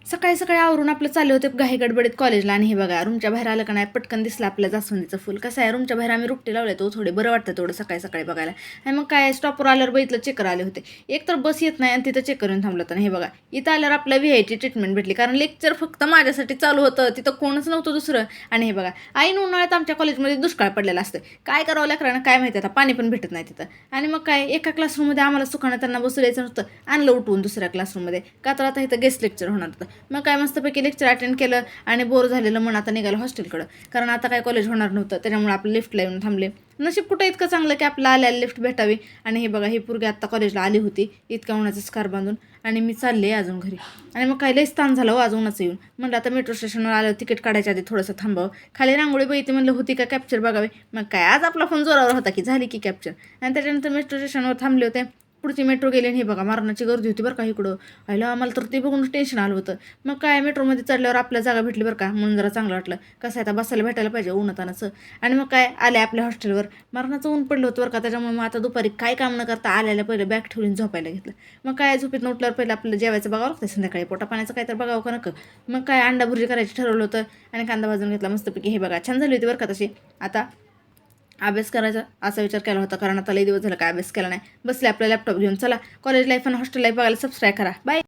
सकाळी सकाळी आवरून आपलं चालले होते घाई गडबडीत कॉलेजला आणि हे बघा रूमच्या बाहेर आलं का नाही पटकन दिसलं आपल्या जास्वंदीचं फुल. कसं आहे रूमच्या बाहेर आम्ही रुपटे लावले तो थोडे बरं वाटतं तेवढं सकाळी सकाळी बघायला. आणि मग काय स्टॉपवर आल्यावर बघितलं चेकर आले होते. एक तर बस येत नाही आणि तिथं चेकर येऊन थांबलं होतं. हे बघा इथं आल्यावर आपल्याला व्हीआयची ट्रीटमेंट भेटली कारण लेक्चर फक्त माझ्यासाठी चालू होतं, तिथं कोणच नव्हतं दुसरं. आणि हे बघा ऐन उन्हाळ्यात आमच्या कॉलेजमध्ये दुष्काळ पडलेला असतं. काय करावं लेकरांना काय माहिती, आता पाणी पण भेटत नाही तिथं. आणि मग काय एका क्लासरूममध्ये आम्हाला सुखानं त्यांना बसू द्यायचं नसतं, आणलं उठवून दुसऱ्या क्लासरूममध्ये का तर आता इथं गेस्ट लेक्चर होणार होतं. मग काय मस्तपैकी लेक्चर अटेंड केलं आणि बोर झालेलं मन आता निघालं हॉस्टेलकडं, कारण आता काय कॉलेज होणार नव्हतं. त्याच्यामुळे आपलं लिफ्टला येऊन थांबले. नशीब कुठं इतकं चांगलं की आपलं आल्याला लिफ्ट भेटावी. आणि हे बघा ही पोरगी आत्ता कॉलेजला आली होती इतक्या उन्हाचं स्कार्फ बांधून, आणि मी चालले अजून घरी. आणि मग काय लईच ताण झालं हो आज उन्हाचं येऊन. म्हणलं आता मेट्रो स्टेशनवर आलं तिकीट काढायच्या आधी थोडंसं थांबावं, खाली रांगोळी बघितली म्हणलं होती का कॅप्चर बघावे. मग काय आज आपला फोन जोरावर होता की झाली की कॅप्चर. आणि त्याच्यानंतर मेट्रो स्टेशनवर थांबले होते. पुढची मेट्रो गेली आणि हे बघा मारणाची गर्दी होती बरं का इकडं. आयला आम्हाला तर ते बघून टेन्शन आलं होतं. मग काय मेट्रोमध्ये चढल्यावर आपल्या जागा भेटली बरं का, म्हणून जरा चांगलं वाटलं. कसं आहे आता बसायला भेटायला पाहिजे उन्हातानाचं. आणि मग काय आले आपल्या हॉस्टेलवर, मरणाचं ऊन पडलं होतं बरं का. त्याच्यामुळे मग आता दुपारी काय काम न करता आल्याला पहिलं बॅग ठेवून झोपायला घेतलं. मग काय झोपेत उठल्यावर पहिलं आपलं जेवायचं बघावं लागतं, संध्याकाळी पोटा पाण्याचं काय तर बघावं का नको. मग काय अंडा भुर्जी करायची ठरवलं होतं आणि कांदा भाजून घेतला मस्तपैकी. हे बघा छान झाली होती बरं का तशी. आता अभ्यास करायचा असा विचार केला होता कारण आता लई दिवस झाला काय अभ्यास केला नाही. बसले आपला लॅपटॉप घेऊन. चला कॉलेज लाईफ आणि हॉस्टेल लाईफ बघायला सबस्क्राईब करा. बाय.